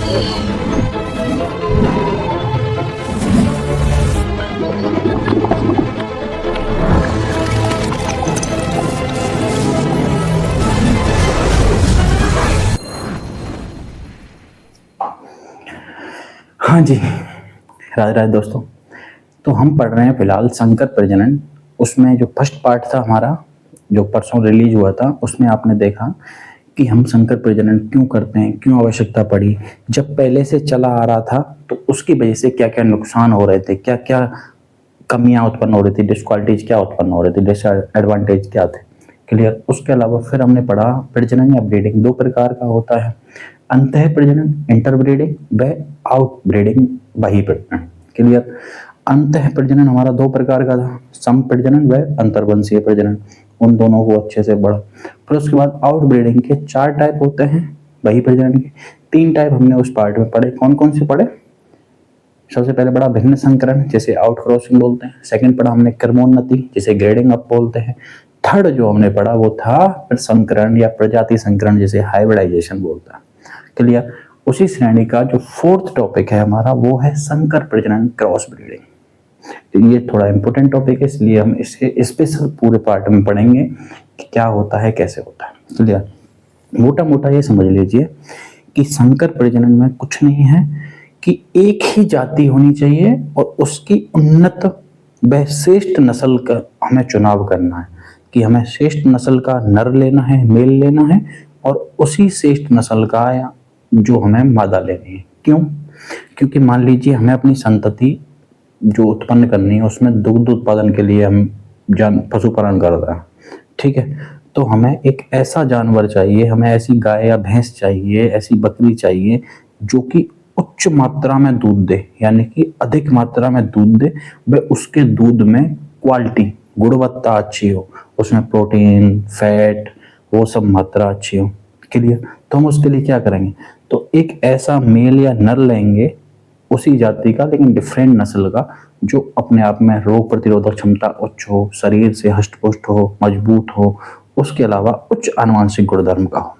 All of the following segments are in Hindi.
हाँ जी, राधे राधे दोस्तों। तो हम पढ़ रहे हैं फिलहाल संकर प्रजनन। उसमें जो फर्स्ट पार्ट था हमारा, जो परसों रिलीज हुआ था, उसमें आपने देखा कि हम संकर प्रजनन क्यों करते हैं, क्यों आवश्यकता पड़ी। जब पहले से चला आ रहा था तो उसकी वजह से क्या क्या नुकसान हो रहे थे, क्या क्या कमियां उत्पन्न हो रही थी, डिसक्वालिटीज क्या उत्पन्न हो रही थी, डिसएडवांटेज क्या थे। क्लियर। उसके अलावा फिर हमने पढ़ा प्रजनन या ब्रीडिंग दो प्रकार का होता है, अंतः प्रजनन इंटर ब्रीडिंग व आउट ब्रीडिंग बही प्रजनन। क्लियर। अंतः प्रजनन हमारा दो प्रकार का था, सम प्रजनन व अंतर्वंशीय प्रजनन। उन दोनों को अच्छे से पढ़ा। फिर उसके बाद आउट ब्रीडिंग के 4 टाइप होते हैं, बही प्रजनन के 3 टाइप हमने उस पार्ट में पढ़े। कौन कौन से पढ़े? सबसे पहले पढ़ा भिन्न संकरण, जिसे आउट क्रॉसिंग बोलते हैं। सेकंड पढ़ा हमने क्रमोन्नति, जिसे ग्रेडिंग अप बोलते हैं। थर्ड जो हमने पढ़ा वो था संकरण या प्रजाति संकरण, जिसे हाइब्रिडाइजेशन बोलता है। क्लियर। उसी श्रेणी का जो फोर्थ टॉपिक है हमारा वो है संकर प्रजनन, क्रॉस ब्रीडिंग। तो ये थोड़ा इंपॉर्टेंट टॉपिक है, इसलिए हम इसके स्पेशल पूरे पार्ट में पढ़ेंगे कि क्या होता है, कैसे होता है। क्लियर। मोटा मोटा ये समझ लीजिए कि संकर प्रजनन में कुछ नहीं है कि एक ही जाति होनी चाहिए और उसकी उन्नत व श्रेष्ठ नस्ल का हमें चुनाव करना है, कि हमें श्रेष्ठ नस्ल का नर लेना है, मेल लेना है, और उसी श्रेष्ठ नस्ल का या जो हमें मादा लेनी है। क्यों? क्योंकि मान लीजिए हमें अपनी संतति जो उत्पन्न करनी है उसमें दुग्ध उत्पादन के लिए हम पशुपालन कर रहे हैं, ठीक है। तो हमें एक ऐसा जानवर चाहिए, हमें ऐसी गाय या भैंस चाहिए, ऐसी बकरी चाहिए जो कि उच्च मात्रा में दूध दे, यानी कि अधिक मात्रा में दूध दे, व उसके दूध में क्वालिटी, गुणवत्ता अच्छी हो, उसमें प्रोटीन, फैट, वो सब मात्रा अच्छी हो। क्लियर। तो हम उसके लिए क्या करेंगे? तो एक ऐसा मेल या नर लेंगे उसी जाति का लेकिन डिफरेंट नस्ल का, जो अपने आप में रोग प्रतिरोधक क्षमता उच्च हो, शरीर से हष्ट-पुष्ट हो, मजबूत हो, उसके अलावा उच्च आनुवंशिक गुणधर्म का हो।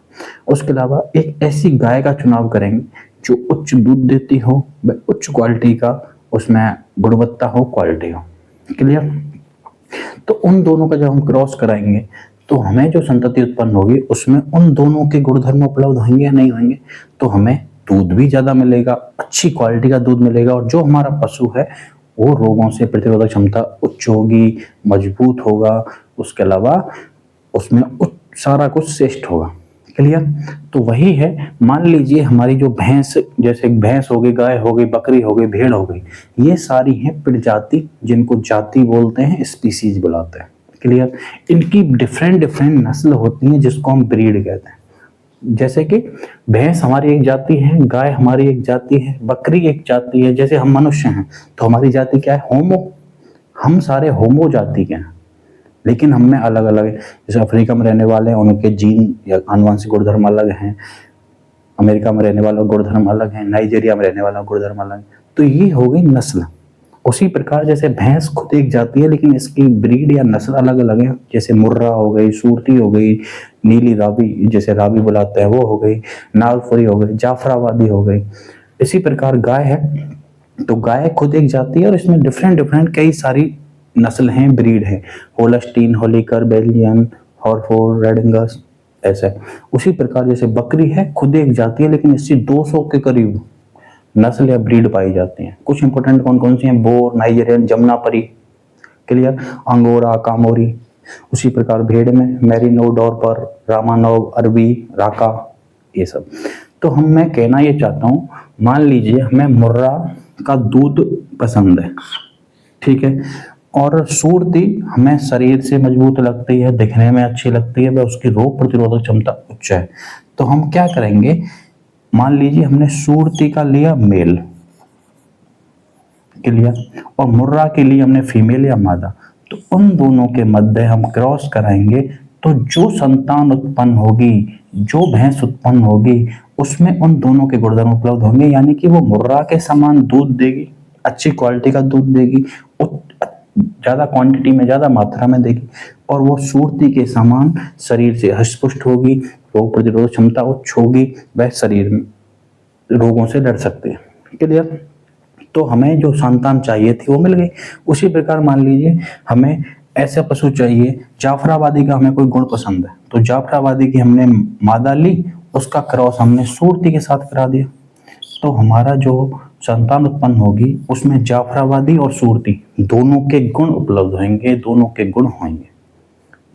उसके अलावा एक ऐसी गाय का चुनाव करेंगे जो उच्च दूध देती हो, उच्च क्वालिटी का, उसमें गुणवत्ता हो, क्वालिटी हो। क्लियर। तो उन दोनों का जब हम क्रॉस कराएंगे तो हमें जो संतति उत्पन्न होगी उसमें उन दोनों के गुणधर्म उपलब्ध होंगे या नहीं होंगे, तो हमें दूध भी ज्यादा मिलेगा, अच्छी क्वालिटी का दूध मिलेगा, और जो हमारा पशु है वो रोगों से प्रतिरोधक क्षमता उच्च होगी, मजबूत होगा, उसके अलावा उसमें सारा कुछ श्रेष्ठ होगा। क्लियर। तो वही है, मान लीजिए हमारी जो भैंस, जैसे भैंस हो गई, गाय हो गई, बकरी हो गई, भेड़ हो गई, ये सारी हैं प्रजाति, जिनको जाति बोलते हैं, स्पीसीज बुलाते हैं। क्लियर। इनकी डिफरेंट डिफरेंट नस्ल होती हैं जिसको हम ब्रीड कहते हैं। जैसे कि भैंस हमारी एक जाति है, गाय हमारी एक जाति है, बकरी एक जाति है। जैसे हम मनुष्य हैं तो हमारी जाति क्या है? होमो। हम सारे होमो जाति के हैं, लेकिन हम में अलग अलग है। जैसे अफ्रीका में रहने वाले हैं, उनके जीन या आनुवंशिक गुणधर्म अलग हैं, अमेरिका में रहने वालों का गुणधर्म अलग है, नाइजीरिया में रहने वालों का गुणधर्म अलग है। तो ये हो गई नस्ल। उसी प्रकार जैसे भैंस खुद एक जाति है लेकिन इसकी ब्रीड या नस्ल अलग अलग है, जैसे मुर्रा हो गई, सूरती हो गई, नीली रावी, जैसे रावी बुलाते हैं वो हो गई, नागफुरी हो गई, जाफराबादी हो गई। इसी प्रकार गाय है, तो गाय खुद एक जाति है और इसमें डिफरेंट डिफरेंट कई सारी नस्ल हैं, ब्रीड है, होलस्टीन, होलिकर, बेल्जियन, हॉर्फोर्ड, रेडिंगस, ऐसे। उसी प्रकार जैसे बकरी है, खुद एक जाति है लेकिन इससे 200 के करीब नस्ल या ब्रीड पाई जाती हैं। कुछ इंपोर्टेंट कौन कौन सी हैं? Boer, Nigerian, Jamunapari. Clear. Angora, Kamori. उसी प्रकार भेड़ में मेरिनो, डॉर्पर, रामानोव, अरबी, राका, ये सब। तो मैं कहना ये चाहता हूँ, मान लीजिए हमें मुर्रा का दूध पसंद है, ठीक है, और सूरती हमें शरीर से मजबूत लगती है, दिखने में अच्छी लगती है, वह उसकी रोग प्रतिरोधक क्षमता उच्च है। तो हम क्या करेंगे? मान लीजिए हमने सूरती का लिया मेल, क्लियर, और मुर्रा के लिए हमने फीमेल या मादा, तो उन दोनों के मध्य हम क्रॉस कराएंगे तो जो संतान उत्पन्न होगी, जो भैंस उत्पन्न होगी, उसमें उन दोनों के गुणधर्म उपलब्ध होंगे, यानी कि वो मुर्रा के समान दूध देगी, अच्छी क्वालिटी का दूध देगी, ज्यादा क्वांटिटी में, ज्यादा मात्रा में देगी, और वो सूरती के समान शरीर से हष्ट-पुष्ट होगी, रोग प्रतिरोधक क्षमता उच्च होगी, वह शरीर में रोगों से लड़ सकते हैं। क्लियर? तो हमें जो संतान चाहिए थी वो मिल गई। उसी प्रकार मान लीजिए हमें ऐसा पशु चाहिए, जाफराबादी का हमें कोई गुण पसंद है, तो जाफराबादी की हमने मादा ली, उसका क्रॉस हमने सूरती के साथ करा दिया, तो हमारा जो संतान उत्पन्न होगी उसमें जाफराबादी और सूरती दोनों के गुण उपलब्ध होंगे, दोनों के गुण होंगे।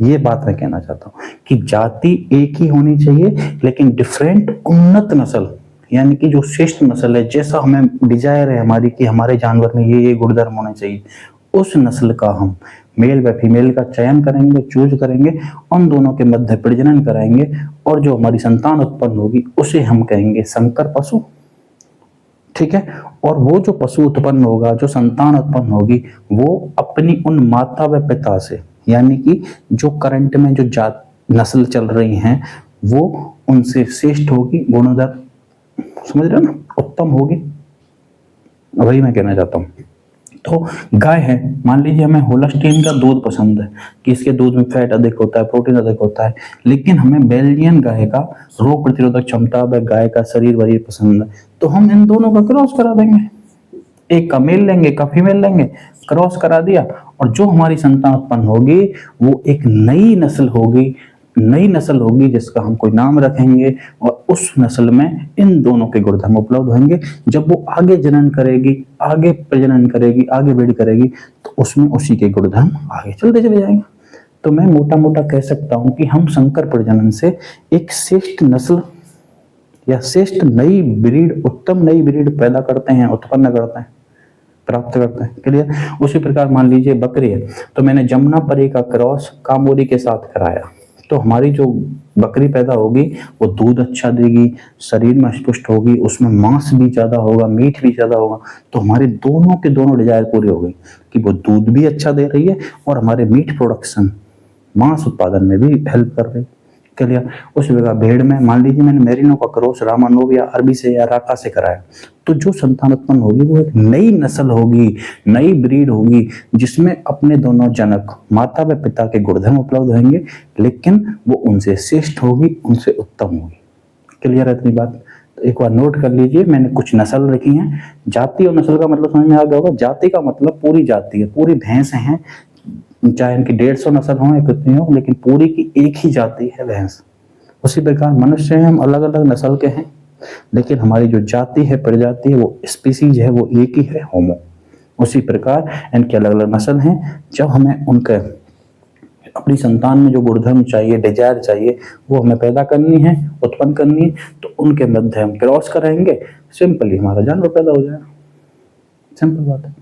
ये बात मैं कहना चाहता हूँ कि जाति एक ही होनी चाहिए लेकिन डिफरेंट उन्नत नस्ल, यानी कि जो श्रेष्ठ नस्ल है, जैसा हमें डिजायर है हमारी कि हमारे जानवर में ये गुणधर्म होने चाहिए, उस नस्ल का हम मेल व फीमेल का चयन करेंगे, चूज करेंगे, उन दोनों के मध्य प्रजनन कराएंगे और जो हमारी संतान उत्पन्न होगी उसे हम कहेंगे संकर पशु। ठीक है? और वो जो पशु उत्पन्न होगा, जो संतान उत्पन्न होगी, वो अपनी उन माता व पिता से, यानी कि जो करंट में जो जात नस्ल चल रही हैं वो उनसे श्रेष्ठ होगी, गुणोदर, समझ रहे हो ना, उत्तम होगी। वही मैं कहना चाहता हूँ। तो गाय है, मान लीजिए हमें होल्स्टीन का दूध पसंद है कि इसके दूध में फैट अधिक होता है, प्रोटीन अधिक होता है, लेकिन हमें बेल्जियन गाय का रोग प्रतिरोधक क्षमता व गाय का शरीर वरीर पसंद है, तो हम इन दोनों का क्रॉस करा देंगे, एक का मेल लेंगे, एक का फीमेल लेंगे, क्रॉस करा दिया, और जो हमारी संतान उत्पन्न होगी वो एक नई नस्ल होगी, नई नस्ल होगी जिसका हम कोई नाम रखेंगे, और उस नस्ल में इन दोनों के गुणधर्म उपलब्ध होंगे। जब वो आगे जनन करेगी, आगे प्रजनन करेगी, आगे ब्रीड करेगी, तो उसमें उसी के गुणधर्म आगे चलते चले जाएंगे। तो मैं मोटा मोटा कह सकता हूं कि हम संकर प्रजनन से एक श्रेष्ठ नस्ल या श्रेष्ठ नई ब्रीड, उत्तम नई ब्रीड पैदा करते हैं, उत्पन्न करते हैं, प्राप्त करते हैं। क्लियर? उसी प्रकार मान लीजिए बकरी है, तो मैंने जमुनापरी का क्रॉस कामोरी के साथ कराया, तो हमारी जो बकरी पैदा होगी वो दूध अच्छा देगी, शरीर में पुष्ट होगी, उसमें मांस भी ज्यादा होगा, मीट भी ज्यादा होगा, तो हमारे दोनों के दोनों डिजायर पूरी हो गई कि वो दूध भी अच्छा दे रही है और हमारे मीट प्रोडक्शन, मांस उत्पादन में भी हेल्प कर रही है। क्लियर? उसी प्रकार भेड़ में मान लीजिए मैंने मेरिनो का क्रॉस रामानोव या अरबी से या राका से कराया, तो जो संतान उत्पन्न होगी वो एक नई नस्ल होगी, नई ब्रीड होगी, जिसमें अपने दोनों जनक माता व पिता के गुणधर्म उपलब्ध होंगे, लेकिन वो उनसे श्रेष्ठ होगी, उनसे उत्तम होगी। क्लियर है इतनी बात? तो एक बार नोट कर लीजिए, मैंने कुछ नस्ल रखी हैं। जाति और नस्ल का मतलब समझ में आ गया होगा। जाति का मतलब पूरी जाति है, पूरी भैंस हैं, चाहे इनकी 150 नस्ल हो या कितनी हो, लेकिन पूरी की एक ही जाति है भैंस। उसी प्रकार मनुष्य हैं, हम अलग अलग नस्ल के हैं, लेकिन हमारी जो जाति है, प्रजाति है, वो स्पीसीज है, वो एक ही है, होमो। उसी प्रकार इनके अलग अलग नस्ल हैं। जब हमें उनके अपनी संतान में जो गुणधर्म चाहिए, डिजायर चाहिए, वो हमें पैदा करनी है, उत्पन्न करनी है, तो उनके मध्य हम क्रॉस कराएंगे, सिंपली हमारा जानवर पैदा हो जाएगा। सिंपल बात है।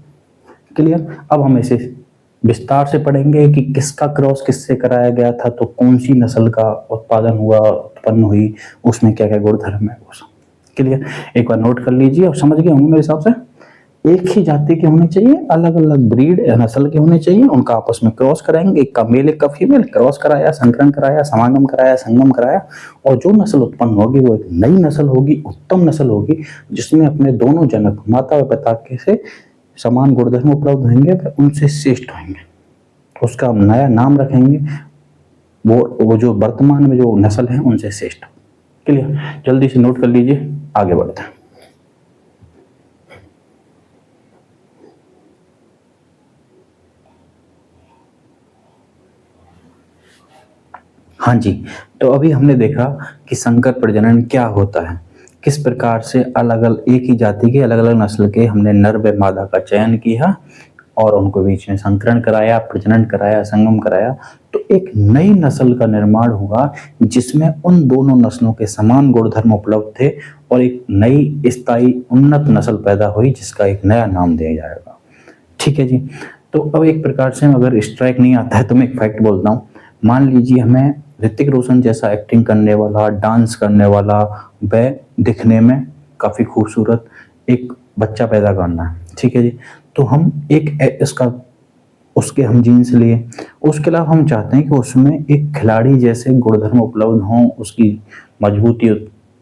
क्लियर? अब हम इसे विस्तार से पढ़ेंगे कि किसका क्रॉस किससे कराया गया था, तो कौन सी नस्ल का उत्पादन हुआ, उत्पन्न हुई, उसमें क्या क्या गुणधर्म है, वो सब। क्लियर? एक बार नोट कर लीजिए और समझ गए होंगे मेरे हिसाब से। एक ही जाति के होने चाहिए, अलग अलग ब्रीड नस्ल के होने चाहिए, उनका आपस में क्रॉस कराएंगे, एक का मेल एक का फीमेल, क्रॉस कराया, संकरण कराया, समागम कराया, संगम कराया, और जो नस्ल उत्पन्न होगी वो एक नई नस्ल होगी, उत्तम नस्ल होगी, जिसमें अपने दोनों जनक माता व पिता के से समान गुणधर्म उपलब्ध होंगे, उनसे श्रेष्ठ होंगे, उसका हम नया नाम रखेंगे, वो जो वर्तमान में जो नस्ल है उनसे श्रेष्ठ। क्लियर? जल्दी से नोट कर लीजिए, आगे बढ़ते हैं। हाँ जी, तो अभी हमने देखा कि संकर प्रजनन क्या होता है, किस प्रकार से अलग अलग एक ही जाति के अलग अलग नस्ल के हमने नर व मादा का चयन किया और उनको बीच में संकरण कराया, प्रजनन कराया, संगम कराया, तो एक नई नस्ल का निर्माण हुआ जिसमें उन दोनों नस्लों के समान गुणधर्म उपलब्ध थे और एक नई स्थायी उन्नत नस्ल पैदा हुई जिसका एक नया नाम दिया जाएगा। ठीक है जी। तो अब एक प्रकार से अगर स्ट्राइक नहीं आता है तो मैं एक फैक्ट बोलता हूँ। मान लीजिए हमें ऋतिक रोशन जैसा एक्टिंग करने वाला, डांस करने वाला, वह दिखने में काफी खूबसूरत एक बच्चा पैदा करना है। ठीक है जी। तो हम एक इसका उसके हम जीन्स लिए, उसके अलावा हम चाहते हैं कि उसमें एक खिलाड़ी जैसे गुणधर्म उपलब्ध हों, उसकी मजबूती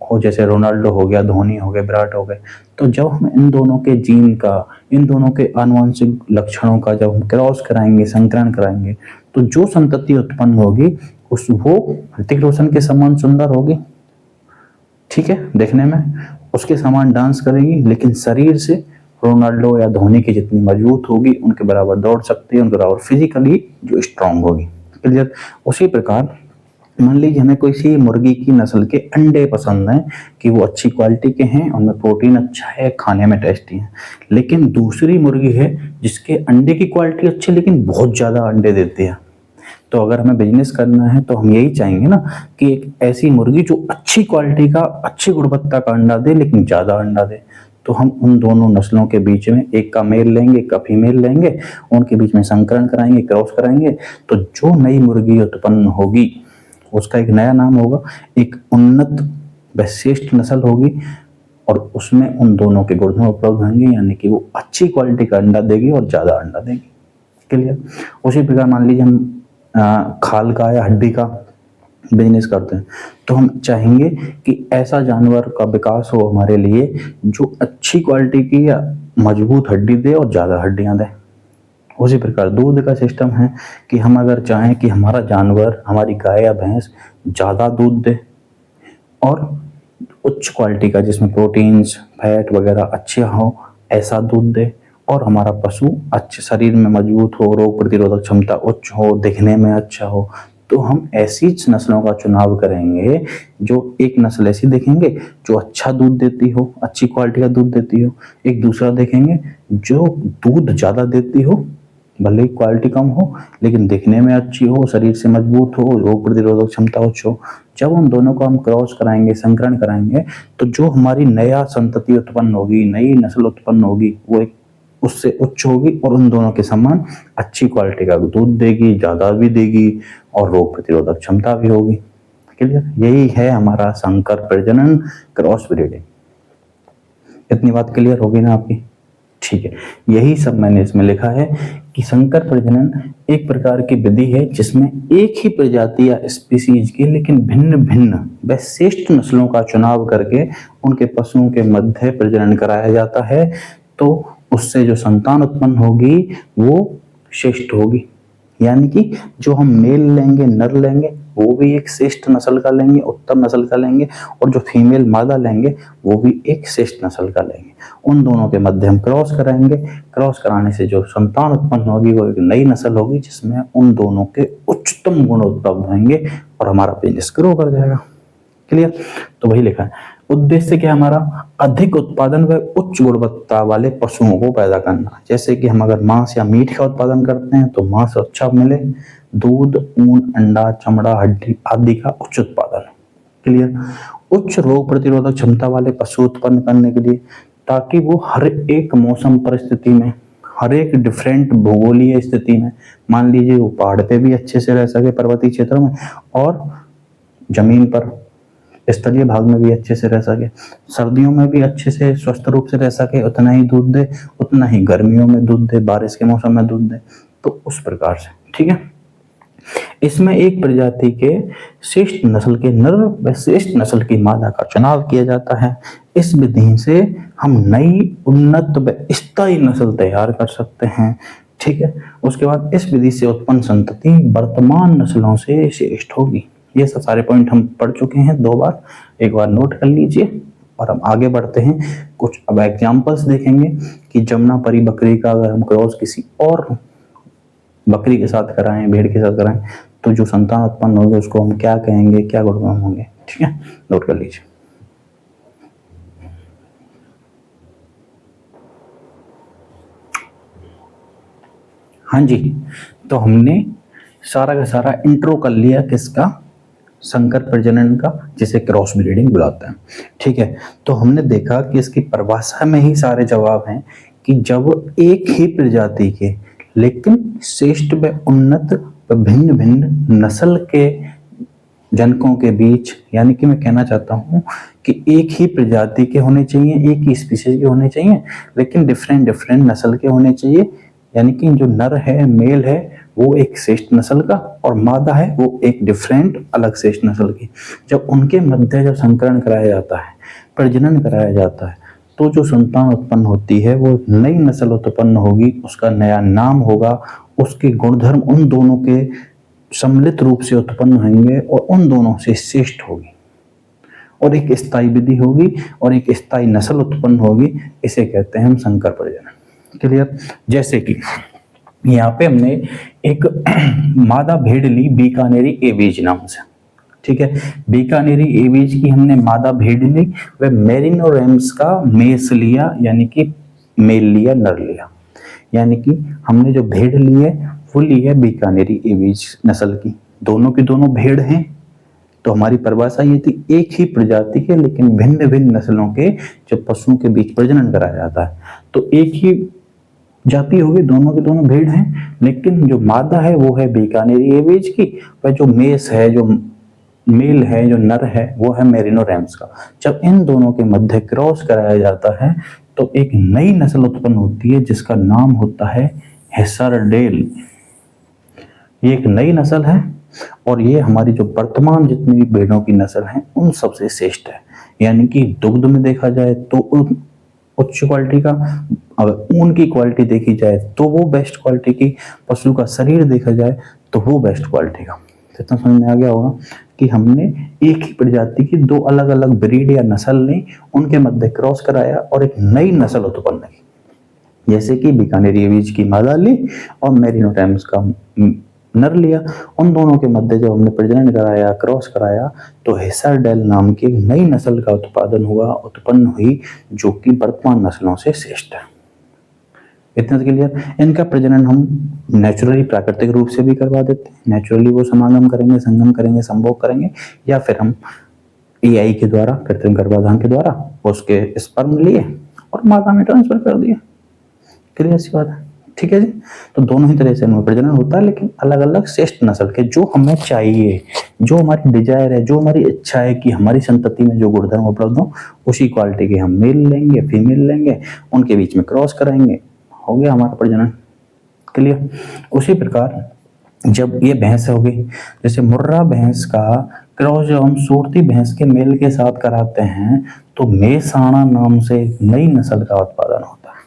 हो, जैसे रोनाल्डो हो गया, धोनी हो गए, विराट हो गए। तो जब हम इन दोनों के जीन का, इन दोनों के आनुवंशिक लक्षणों का जब हम क्रॉस कराएंगे, संकरण कराएंगे, तो जो संतति उत्पन्न होगी उस वो ऋतिक रोशन के समान सुंदर होगी। ठीक है, देखने में उसके समान डांस करेगी, लेकिन शरीर से रोनाल्डो या धोनी की जितनी मजबूत होगी, उनके बराबर दौड़ सकती है, उनके बराबर फिजिकली जो स्ट्रांग होगी। क्लियर। उसी प्रकार मान लीजिए हमें कोई सी मुर्गी की नस्ल के अंडे पसंद हैं कि वो अच्छी क्वालिटी के हैं, उनमें प्रोटीन अच्छा है, खाने में टेस्टी है, लेकिन दूसरी मुर्गी है जिसके अंडे की क्वालिटी अच्छी लेकिन बहुत ज़्यादा अंडे देती है। तो अगर हमें बिजनेस करना है तो हम यही चाहेंगे ना कि एक ऐसी मुर्गी जो अच्छी क्वालिटी का, अच्छी गुणवत्ता का अंडा दे लेकिन ज़्यादा अंडा दे। तो हम उन दोनों नस्लों के बीच में एक का मेल लेंगे, एक का फीमेल लेंगे, उनके बीच में संकरण कराएंगे, क्रॉस कराएंगे, तो जो नई मुर्गी उत्पन्न होगी उसका एक नया नाम होगा, एक उन्नत व श्रेष्ठ नस्ल होगी, और उसमें उन दोनों के गुण उपलब्ध होंगे, यानी कि वो अच्छी क्वालिटी का अंडा देगी और ज़्यादा अंडा देगी। क्लियर। उसी प्रकार मान लीजिए हम खाल का या हड्डी का बिजनेस करते हैं, तो हम चाहेंगे कि ऐसा जानवर का विकास हो हमारे लिए जो अच्छी क्वालिटी की या मजबूत हड्डी दे और ज़्यादा हड्डियां दे। उसी प्रकार दूध का सिस्टम है कि हम अगर चाहें कि हमारा जानवर, हमारी गाय या भैंस ज़्यादा दूध दे और उच्च क्वालिटी का, जिसमें प्रोटीन्स, फैट वगैरह अच्छे हो, ऐसा दूध दे, और हमारा पशु अच्छे शरीर में मजबूत हो, रोग प्रतिरोधक क्षमता उच्च हो, दिखने में अच्छा हो, तो हम ऐसी नस्लों का चुनाव करेंगे। जो एक नस्ल ऐसी देखेंगे जो अच्छा दूध देती हो, अच्छी क्वालिटी का दूध देती हो, एक दूसरा देखेंगे जो दूध ज़्यादा देती हो, भले ही क्वालिटी कम हो लेकिन दिखने में अच्छी हो, शरीर से मजबूत हो, रोग प्रतिरोधक क्षमता उच्च हो। जब उन दोनों को हम क्रॉस कराएंगे, संकरण कराएंगे, तो जो हमारी नया संतति उत्पन्न होगी, नई नस्ल उत्पन्न होगी, वो एक उससे उच्च होगी और उन दोनों के समान अच्छी क्वालिटी का दूध देगी, ज़्यादा भी देगी और रोग प्रतिरोधक क्षमता भी होगी। क्लियर। यही है हमारा संकर प्रजनन, क्रॉस ब्रीडिंग। इतनी बात क्लियर होगी ना आपकी? ठीक है, यही सब मैंने इसमें लिखा है कि संकर प्रजनन एक प्रकार की विधि है जिसमें एक ही प्रजाति या स्पीसीज के लेकिन भिन्न भिन्न व श्रेष्ठ नस्लों का चुनाव करके उनके पशुओं के मध्य प्रजनन कराया जाता है, तो उससे जो संतान उत्पन्न होगी वो श्रेष्ठ होगी। यानी कि जो हम मेल लेंगे, नर लेंगे, वो भी एक श्रेष्ठ नस्ल का लेंगे, उत्तम नस्ल का लेंगे, और जो फीमेल मादा लेंगे वो भी एक श्रेष्ठ नस्ल का लेंगे। उन दोनों के मध्य हम क्रॉस कराएंगे। क्रॉस कराने से जो संतान उत्पन्न होगी वो एक नई नस्ल होगी जिसमें उन दोनों के उच्चतम गुण उपलब्ध होंगे और हमारा बिजनेस ग्रो कर जाएगा। क्लियर। तो वही लिखा है, उद्देश्य क्या हमारा, अधिक उत्पादन व उच्च गुणवत्ता वाले पशुओं को पैदा करना। जैसे कि हम अगर मांस या मीट का उत्पादन करते हैं तो मांस अच्छा मिले, दूध, ऊन, अंडा, चमड़ा, हड्डी आदि का उच्च उत्पादन। क्लियर। उच्च रोग प्रतिरोधक क्षमता वाले पशु उत्पन्न करने के लिए, ताकि वो हर एक मौसम परिस्थिति में, हर एक डिफरेंट भूगोलीय स्थिति में, मान लीजिए वो पहाड़ पे भी अच्छे से रह सके, पर्वतीय क्षेत्रों में, और जमीन पर स्थलीय भाग में भी अच्छे से रह सके, सर्दियों में भी अच्छे से स्वस्थ रूप से रह सके, उतना ही दूध दे, उतना ही गर्मियों में दूध दे, बारिश के मौसम में दूध दे, तो उस प्रकार से। ठीक है। इसमें एक प्रजाति के श्रेष्ठ नस्ल के नर व श्रेष्ठ नस्ल की मादा का चुनाव किया जाता है। इस विधि से हम नई, उन्नत व स्थायी नस्ल तैयार कर सकते हैं। ठीक है। उसके बाद इस विधि से उत्पन्न संतति वर्तमान नस्लों से श्रेष्ठ होगी। ये सब सारे पॉइंट हम पढ़ चुके हैं 2 बार, एक बार नोट कर लीजिए और हम आगे बढ़ते हैं। कुछ अब एग्जाम्पल्स देखेंगे कि जमुनापरी बकरी का अगर हम क्रॉस किसी और बकरी के साथ कराएं, भेड़ के साथ कराएं, तो जो संतान उत्पन्न होगी उसको हम क्या कहेंगे, क्या गुण होंगे। ठीक है, नोट कर लीजिए। हाँ जी, तो हमने सारा का सारा इंट्रो कर लिया किसका, संकर प्रजनन का, जिसे क्रॉस ब्रीडिंग बुलाते हैं। ठीक है। तो हमने देखा कि इसकी परिभाषा में ही सारे जवाब हैं कि जब एक ही प्रजाति के लेकिन श्रेष्ठ व उन्नत व भिन्न भिन्न नस्ल के जनकों के बीच, यानी कि मैं कहना चाहता हूँ कि एक ही प्रजाति के होने चाहिए, एक ही स्पीशीज के होने चाहिए, लेकिन डिफरेंट नस्ल के होने चाहिए। यानी कि जो नर है, मेल है, वो एक श्रेष्ठ नस्ल का, और मादा है वो एक डिफरेंट अलग श्रेष्ठ नस्ल की। जब उनके मध्य जब संकरण कराया जाता है, प्रजनन कराया जाता है, तो जो संतान उत्पन्न होती है वो नई नस्ल उत्पन्न होगी, उसका नया नाम होगा, उसके गुणधर्म उन दोनों के सम्मिलित रूप से उत्पन्न होंगे और उन दोनों से श्रेष्ठ होगी। और एक स्थायी विधि होगी और एक स्थायी नस्ल उत्पन्न होगी, इसे कहते हैं हम संकर प्रजनन। क्लियर? जैसे कि यहाँ पे हमने एक मादा भेड़ ली बीकानेरी एवीज नाम से, ठीक है। बीकानेरी एवीज की हमने मादा भेड़ ली, वह मेरिनो रैम्स का मेस लिया, यानी कि मेल लिया, नर लिया। यानी कि हमने जो भेड़ ली है वो ली है बीकानेरी एवीज नस्ल की, दोनों की दोनों भेड़ हैं। तो हमारी परिभाषा ये थी, एक ही प्रजाति के लेकिन भिन्न भिन्न नस्लों के जब पशुओं के बीच प्रजनन कराया जाता है तो एक ही जाति होगी, दोनों के दोनों भेड़ हैं, लेकिन जो मादा है वो है बीकानेरी एवीज की, वह जो मेस है, जो मेल है, जो नर है, वो है मेरिनो रैम्स का। जब इन दोनों के मध्य क्रॉस कराया जाता है तो एक नई नस्ल उत्पन्न होती है जिसका नाम होता है हेसरडेल। ये एक नई नस्ल है और ये हमारी जो वर्तमान जितनी भी भेड़ों की नस्ल है उन सबसे श्रेष्ठ है। यानी कि दुग्ध में देखा जाए तो उच्च क्वालिटी का, अगर ऊन की क्वालिटी देखी जाए तो वो बेस्ट क्वालिटी की, पशु का शरीर देखा जाए तो वो बेस्ट क्वालिटी का। तो इतना समझ में आ गया होगा कि हमने एक ही प्रजाति की दो अलग अलग ब्रीड या नस्ल ली, उनके मध्य क्रॉस कराया और एक नई नस्ल उत्पन्न की। जैसे कि बीकानेरी एवीज की मादा ली और मेरिनो रैम्स का नर लिया, उन दोनों के मध्य जब हमने प्रजनन कराया, क्रॉस कराया, तो हेसरडेल नाम की नई नस्ल का उत्पन्न हुई जो कि वर्तमान नस्लों से श्रेष्ठ है। इतना क्लियर? इनका प्रजनन हम नेचुरली प्राकृतिक रूप से भी करवा देते हैं, नेचुरली वो समागम करेंगे, संगम करेंगे, संभोग करेंगे, या फिर हम एआई के द्वारा, कृत्रिम गर्भाधान के द्वारा उसके स्पर्म लिए और मादा में ट्रांसफर कर दिए। क्लियर सी बात है? ठीक है जी। तो दोनों ही तरह से इनमें प्रजनन होता है, लेकिन अलग अलग श्रेष्ठ नस्ल के, जो हमें चाहिए, जो हमारी डिजायर है, जो हमारी इच्छा है कि हमारी संतति में जो गुणधर्म उपलब्ध हो उसी क्वालिटी के हम मेल लेंगे, फीमेल लेंगे, उनके बीच में क्रॉस कराएंगे, हो गया हमारा प्रजनन। क्लियर? उसी प्रकार जब ये भैंस हो गई, जैसे मुर्रा भैंस का क्रॉस जब हम सूरती भैंस के मेल के साथ कराते हैं तो मेसाणा नाम से नई नस्ल का उत्पादन होता है।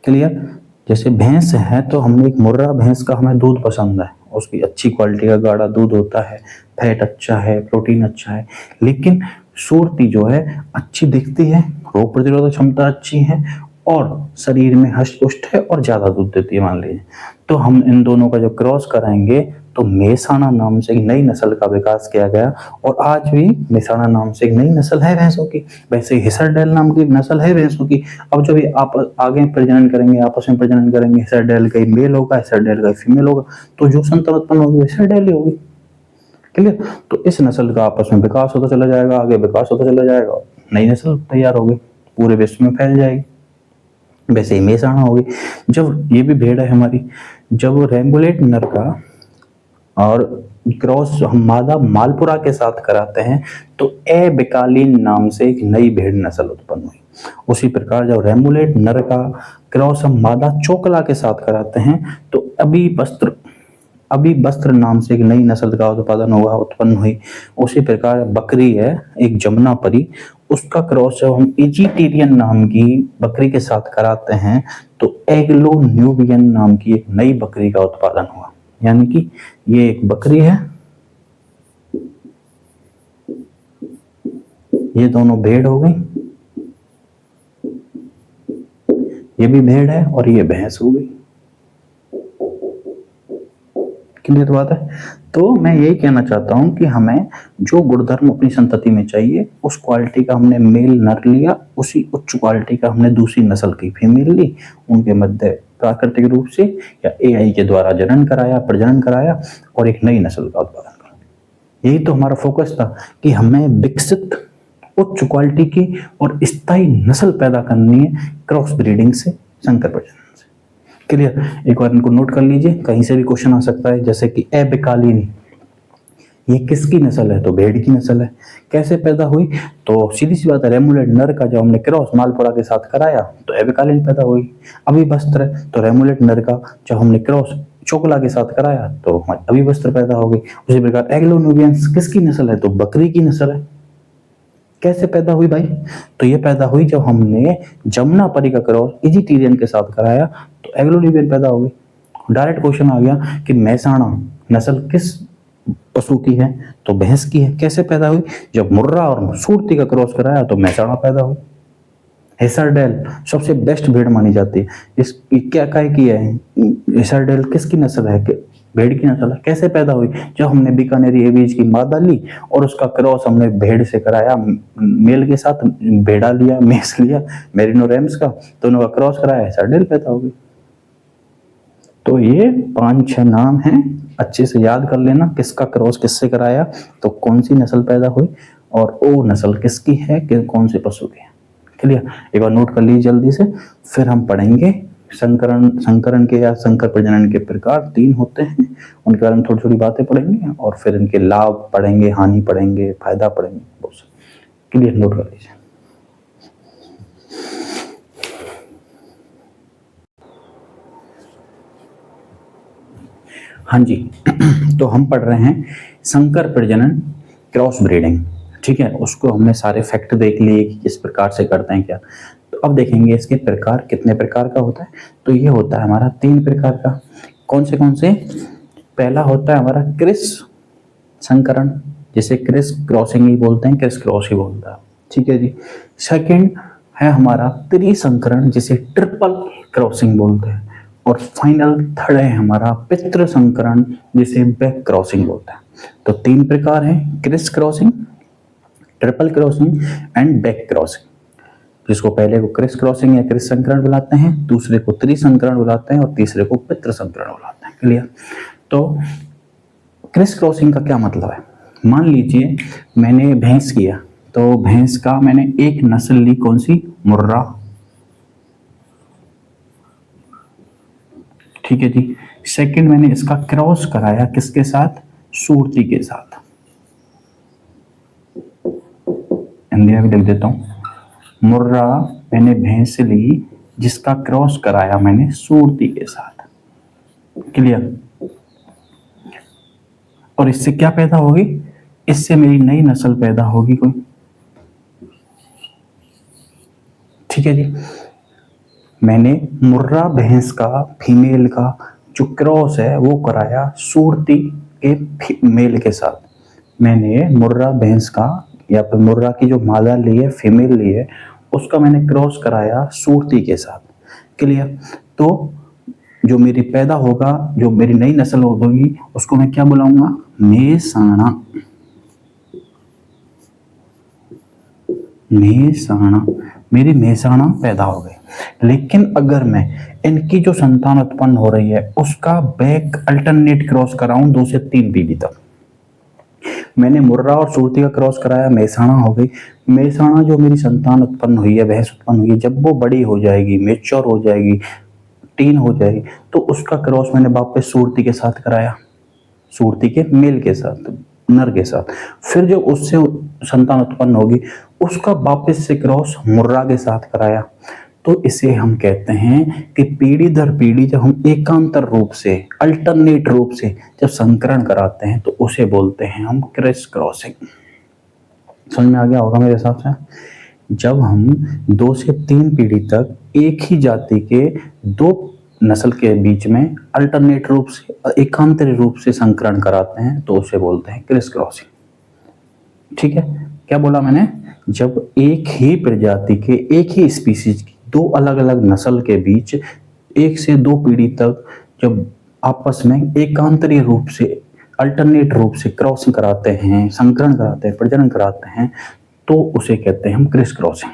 क्लियर? जैसे भैंस है तो हमने एक मुर्रा भैंस का हमें दूध पसंद है, उसकी अच्छी क्वालिटी का गाढ़ा दूध होता है, फैट अच्छा है, प्रोटीन अच्छा है, लेकिन सूरती जो है अच्छी दिखती है, रोग प्रतिरोधक क्षमता अच्छी है और शरीर में हष्ट पुष्ट है और ज्यादा दूध देती है मान लीजिए, तो हम इन दोनों का जो क्रॉस कराएंगे तो मेसाणा नाम से एक नई नस्ल का विकास किया गया। और आज भी मेसाणा नाम से एक नई नस्ल है भैंसों की, वैसे हेसरडेल नाम की नस्ल है भैंसों की। अब जब ये आप आगे प्रजनन करेंगे, आपस में प्रजनन करेंगे, हेसरडेल का मेल होगा, हेसरडेल का फीमेल होगा, तो जो संतान उत्पन्न होगी हेसरडेल ही होगी। क्लियर? तो इस नस्ल का आपस में विकास होता चला जाएगा, आगे विकास होता चला जाएगा, नई नस्ल तैयार होगी, पूरे विश्व में फैल जाएगी। वैसे ही मेसाणा होगी। जब ये भी भेड़ है हमारी, जब रेंगुलेट नर का और क्रॉस हम मादा मालपुरा के साथ कराते हैं तो एबिकालीन नाम से एक नई भेड़ नस्ल उत्पन्न हुई। उसी प्रकार जब रेमुलेट नर का क्रॉस हम मादा चोकला के साथ कराते हैं तो अभी वस्त्र नाम से एक नई नस्ल का उत्पन्न हुई। उसी प्रकार बकरी है एक जमुना परी, उसका क्रॉस जब हम इजिटेरियन नाम की बकरी के साथ कराते हैं तो एग्लो न्यूबियन नाम की एक नई बकरी का उत्पादन हुआ। यानी कि ये एक बकरी है, ये दोनों भेड़ हो गई, ये भी भेड़ है और ये भैंस हो गई। क्लियर बात है? तो मैं यही कहना चाहता हूं कि हमें जो गुणधर्म अपनी संतति में चाहिए उस क्वालिटी का हमने मेल नर लिया, उसी उच्च क्वालिटी का हमने दूसरी नस्ल की फीमेल ली, उनके मध्य प्राकृतिक रूप से या एआई के द्वारा प्रजनन कराया और एक नई नस्ल का उत्पादन करा। यही तो हमारा फोकस था कि हमें विकसित उच्च क्वालिटी की और स्थायी नस्ल पैदा करनी है क्रॉस ब्रीडिंग से, संकर प्रजनन से। क्लियर? एक बार इनको नोट कर लीजिए, कहीं से भी क्वेश्चन आ सकता है। जैसे कि एबिकालीन, ये किसकी नस्ल है? तो भेड़ की नस्ल है। कैसे पैदा हुई? तो सीधी सी बात है, रेमुलेट नर का जब हमने क्रॉस मालपुरा के साथ कराया तो एबिकालीन पैदा हुई। अभी वस्त्र है तो रेमुलेट नर का जब हमने क्रॉस चोकला के साथ कराया तो अभी वस्त्र पैदा हो गई। उसी प्रकार एग्लो न्यूबियंस किसकी नस्ल है? तो बकरी की नस्ल है। कैसे पैदा हुई भाई? तो ये पैदा हुई जब हमने जमुना परी का क्रॉस इजिटेरियन के साथ कराया तो एग्लो न्यूबियन पैदा हो गई। डायरेक्ट क्वेश्चन आ गया कि मेसाणा नस्ल किस पशु की है तो भैंस की है। कैसे पैदा हुई? जब मुर्रा और सूरती का क्रॉस कराया तो मेहसाणा पैदा हुई। हेसरडेल सबसे बेस्ट भेड़ मानी जाती है। इस क्या काय की है? हेसरडेल किसकी नस्ल है? भेड़ की नस्ल है। कैसे पैदा हुई? जब हमने बीकानेरी एवीज की मादा ली और उसका क्रॉस हमने भेड़ से कराया, मेल के साथ भेड़ा लिया, मेस लिया, मेरिनो रैम्स का, दोनों का क्रॉस कराया, हेसरडेल पैदा हो गई। तो ये 5-6 नाम हैं, अच्छे से याद कर लेना किसका क्रॉस किससे कराया तो कौन सी नस्ल पैदा हुई और वो नस्ल किसकी है कि कौन से पशु की है। क्लियर? एक बार नोट कर लीजिए जल्दी से। फिर हम पढ़ेंगे संकरण के या संकर प्रजनन के प्रकार 3 होते हैं, उनके बारे में थोड़ी थोड़ी बातें पढ़ेंगे और फिर इनके लाभ पढ़ेंगे, हानि पढ़ेंगे, फायदा पढ़ेंगे, बहुत सा। क्लियर? नोट कर लीजिए। हाँ जी तो हम पढ़ रहे हैं संकर प्रजनन, क्रॉस ब्रीडिंग। ठीक है, उसको हमने सारे फैक्ट देख लिए कि किस प्रकार से करते हैं क्या। तो अब देखेंगे इसके प्रकार, कितने प्रकार का होता है। तो ये होता है हमारा 3 प्रकार का। कौन से? पहला होता है हमारा क्रिस संकरण, जिसे क्रिस क्रॉसिंग ही बोलते हैं, क्रिस क्रॉस ही बोलता है। ठीक है जी। सेकंड है हमारा त्रिसंकरण, जिसे ट्रिपल क्रॉसिंग बोलते हैं। और फाइनल थर्ड है हमारा पितृ संकरण, जिसे बैक क्रॉसिंग बोलते हैं। तो 3 प्रकार हैं, criss crossing, triple crossing and back crossing, जिसको पहले को क्रिस क्रॉसिंग या क्रिस संकरण बुलाते हैं, दूसरे को त्रिसंकरण बुलाते हैं और तीसरे को पितृ संकरण बुलाते हैं। क्लियर? तो क्रिस क्रॉसिंग का क्या मतलब है? मान लीजिए मैंने भैंस किया, तो भैंस का मैंने एक नस्ल ली, कौन सी? मुर्रा। ठीक है जी। सेकंड मैंने इसका क्रॉस कराया किसके साथ? सूरती के साथ। हिंदी में भी लिख देता हूं, मुर्रा मैंने भैंस ली जिसका क्रॉस कराया मैंने सूरती के साथ। क्लियर? और इससे क्या पैदा होगी? इससे मेरी नई नस्ल पैदा होगी कोई। ठीक है जी। मैंने मुर्रा भैंस का, फीमेल का जो क्रॉस है वो कराया सूरती के मेल के साथ। मैंने मुर्रा भैंस का या फिर मुर्रा की जो मादा ली है, फीमेल ली है, उसका मैंने क्रॉस कराया सूरती के साथ। क्लियर? तो जो मेरी पैदा होगा, जो मेरी नई नस्ल होगी, उसको मैं क्या बुलाऊंगा? मेहसाणा। मेहसाणा, मेरी मेहसाणा पैदा हो गई। लेकिन अगर मैं इनकी जो संतान उत्पन्न हो रही है उसका बैक अल्टरनेट क्रॉस कराऊं 2 से 3 पीढ़ी तक, मैंने मुर्रा और सूरती का क्रॉस कराया, मेहसाणा हो गई। मेहसाणा जो मेरी संतान उत्पन्न हुई है, भैंस उत्पन्न हुई है, जब वो बड़ी हो जाएगी, मेच्योर हो जाएगी, टीन हो जाएगी, तो उसका क्रॉस मैंने वापस सूरती के साथ कराया, सूरती के मेल के साथ, नर के साथ। फिर जो उससे संतान उत्पन्न होगी उसका वापस से क्रॉस मुर्रा के साथ कराया। तो इसे हम कहते हैं कि पीढ़ी दर पीढ़ी जब हम एकांतर रूप से, अल्टरनेट रूप से जब संकरण कराते हैं तो उसे बोलते हैं हम क्रिस क्रॉसिंग। समझ में आ गया होगा मेरे हिसाब से। जब हम 2 से 3 पीढ़ी तक एक ही जाति के 2 नस्ल के बीच में अल्टरनेट रूप से, एकांतरी रूप से संकरण कराते हैं तो उसे बोलते हैं क्रिस क्रॉसिंग। ठीक है? क्या बोला मैंने? जब एक ही प्रजाति के, एक ही स्पीसीज की 2 अलग अलग नस्ल के बीच 1 से 2 पीढ़ी तक जब आपस में एकांतरीय रूप से, अल्टरनेट रूप से क्रॉसिंग कराते हैं, संकरण कराते हैं, प्रजनन कराते हैं, तो उसे कहते हैं हम क्रिस क्रॉसिंग।